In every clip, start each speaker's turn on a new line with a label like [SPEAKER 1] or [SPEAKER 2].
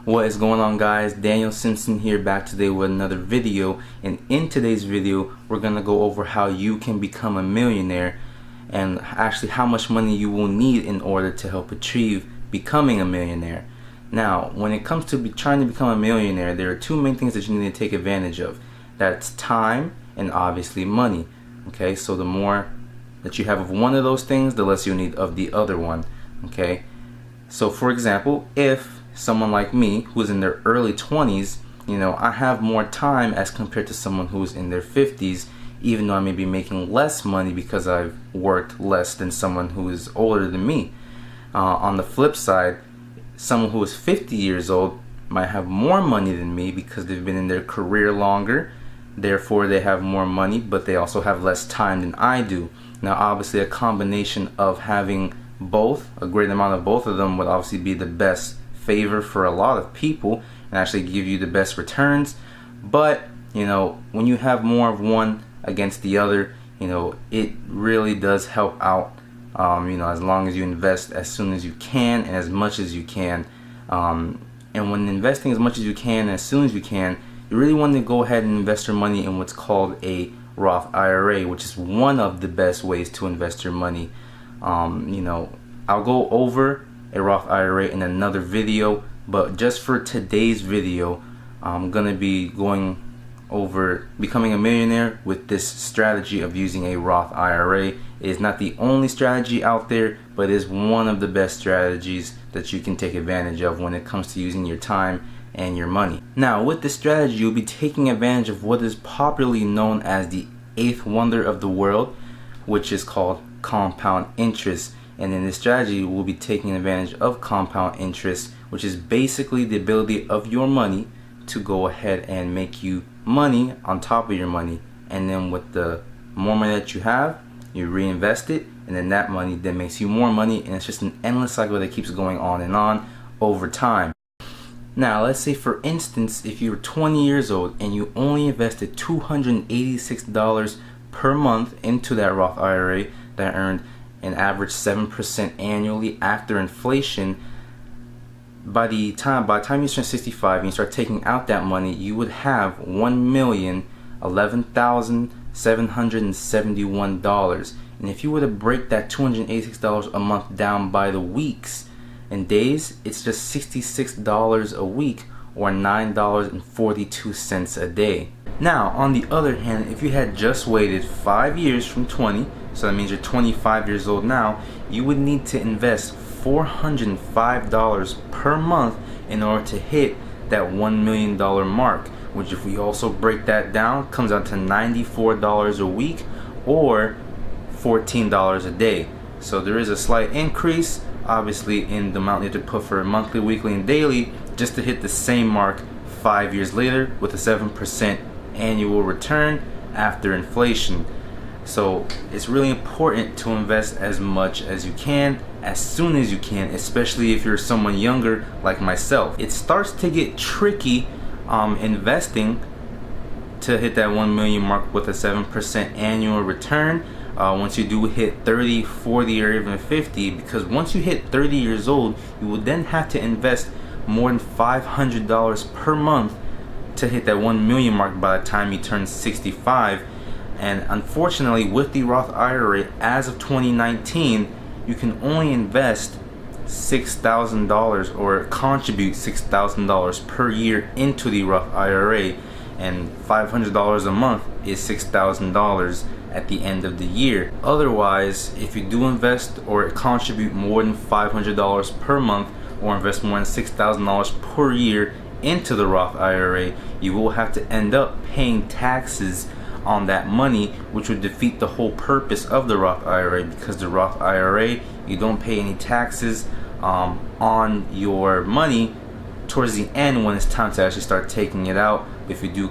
[SPEAKER 1] What is going on, guys? Daniel Simpson here, back today with another video. And in today's video we're gonna go over how you can become a millionaire, and actually how much money you will need in order to help achieve becoming a millionaire. Now, when it comes to trying to become a millionaire, there are two main things that you need to take advantage of. That's time and obviously money. Okay, so the more that you have of one of those things, the less you need of the other one. Okay, so for example, if someone like me who's in their early 20s, I have more time as compared to someone who's in their 50s, even though I may be making less money because I've worked less than someone who is older than me. On the flip side, someone who is 50 years old might have more money than me because they've been in their career longer. Therefore, they have more money, but they also have less time than I do. Now, obviously, a combination of having both, a great amount of both of them, would obviously be the best favor for a lot of people and actually give you the best returns. But, when you have more of one against the other, it really does help out, as long as you invest as soon as you can and as much as you can. And when investing as much as you can and as soon as you can, you really want to go ahead and invest your money in what's called a Roth IRA, which is one of the best ways to invest your money. I'll go over a Roth IRA in another video, but just for today's video, I'm gonna be going over becoming a millionaire with this strategy of using a Roth IRA. It is not the only strategy out there, but it is one of the best strategies that you can take advantage of when it comes to using your time and your money. Now, with this strategy, you'll be taking advantage of what is popularly known as the eighth wonder of the world, which is called compound interest. And in this strategy, we'll be taking advantage of compound interest, which is basically the ability of your money to go ahead and make you money on top of your money. And then with the more money that you have, you reinvest it, and then that money then makes you more money, and it's just an endless cycle that keeps going on and on over time. Now, let's say for instance, if you're 20 years old and you only invested $286 per month into that Roth IRA that earned an average 7% annually after inflation, by the time you turn 65 and you start taking out that money, you would have $1,011,771. And if you were to break that $286 a month down by the weeks and days, it's just $66 a week, or $9.42 a day. Now, on the other hand, if you had just waited 5 years from 20, so that means you're 25 years old now, you would need to invest $405 per month in order to hit that $1 million mark, which, if we also break that down, comes out to $94 a week, or $14 a day. So there is a slight increase, obviously, in the amount you have to put for monthly, weekly, and daily, just to hit the same mark 5 years later with a 7% annual return after inflation. So it's really important to invest as much as you can, as soon as you can, especially if you're someone younger like myself. It starts to get tricky investing to hit that 1 million mark with a 7% annual return once you do hit 30, 40, or even 50, because once you hit 30 years old, you will then have to invest more than $500 per month to hit that 1 million mark by the time you turn 65. And unfortunately, with the Roth IRA, as of 2019, you can only invest $6,000 or contribute $6,000 per year into the Roth IRA, and $500 a month is $6,000 at the end of the year. Otherwise, if you do invest or contribute more than $500 per month, or invest more than $6,000 per year into the Roth IRA, you will have to end up paying taxes on that money, which would defeat the whole purpose of the Roth IRA, because the Roth IRA, you don't pay any taxes on your money towards the end when it's time to actually start taking it out. If you do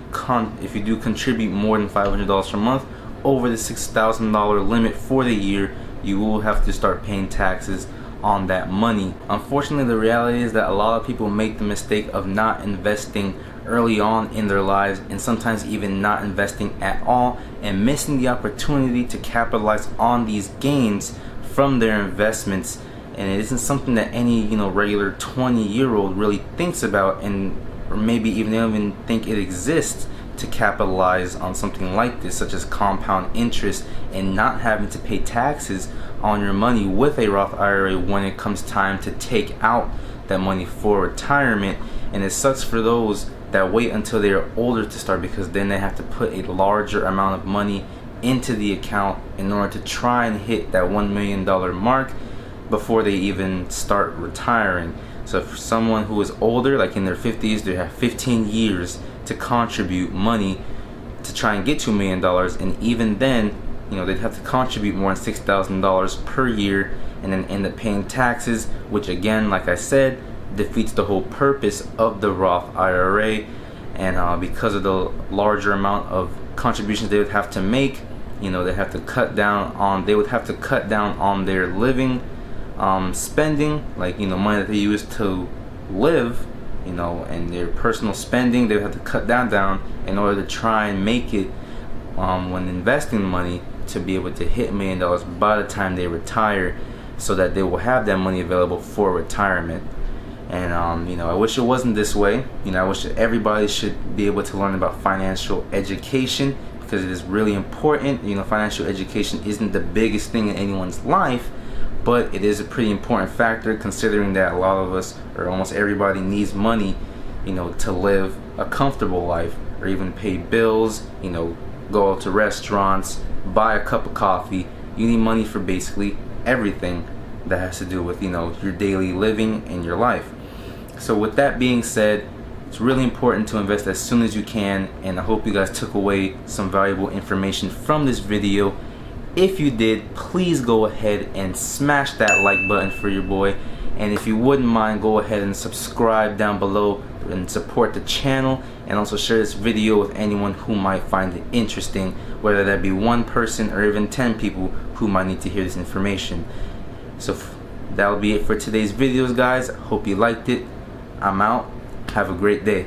[SPEAKER 1] contribute more than $500 per month over the $6,000 limit for the year, you will have to start paying taxes on that money. Unfortunately, the reality is that a lot of people make the mistake of not investing early on in their lives, and sometimes even not investing at all, and missing the opportunity to capitalize on these gains from their investments and it isn't something that any regular 20-year-old really thinks about, and or maybe even they don't even think it exists to capitalize on something like this, such as compound interest, and not having to pay taxes on your money with a Roth IRA when it comes time to take out that money for retirement. And it sucks for those that wait until they are older to start, because then they have to put a larger amount of money into the account in order to try and hit that $1 million mark before they even start retiring. So for someone who is older, like in their 50s, they have 15 years to contribute money to try and get to $1 million, and even then, they'd have to contribute more than $6,000 per year, and then end up paying taxes, which again, like I said, defeats the whole purpose of the Roth IRA. And because of the larger amount of contributions they would have to make, they have to cut down on. They would have to cut down on their living spending, like money that they use to live, and their personal spending. They would have to cut that down in order to try and make it when investing money to be able to hit $1 million by the time they retire, so that they will have that money available for retirement. And I wish it wasn't this way. I wish that everybody should be able to learn about financial education, because it is really important. Financial education isn't the biggest thing in anyone's life, but it is a pretty important factor, considering that a lot of us, or almost everybody, needs money, to live a comfortable life, or even pay bills, go out to restaurants, buy a cup of coffee. You need money for basically everything that has to do with your daily living and your life. So with that being said, it's really important to invest as soon as you can, and I hope you guys took away some valuable information from this video. If you did, please go ahead and smash that like button for your boy, and if you wouldn't mind, go ahead and subscribe down below and support the channel, and also share this video with anyone who might find it interesting, whether that be one person or even 10 people who might need to hear this information. So that'll be it for today's videos, guys. Hope you liked it. I'm out. Have a great day.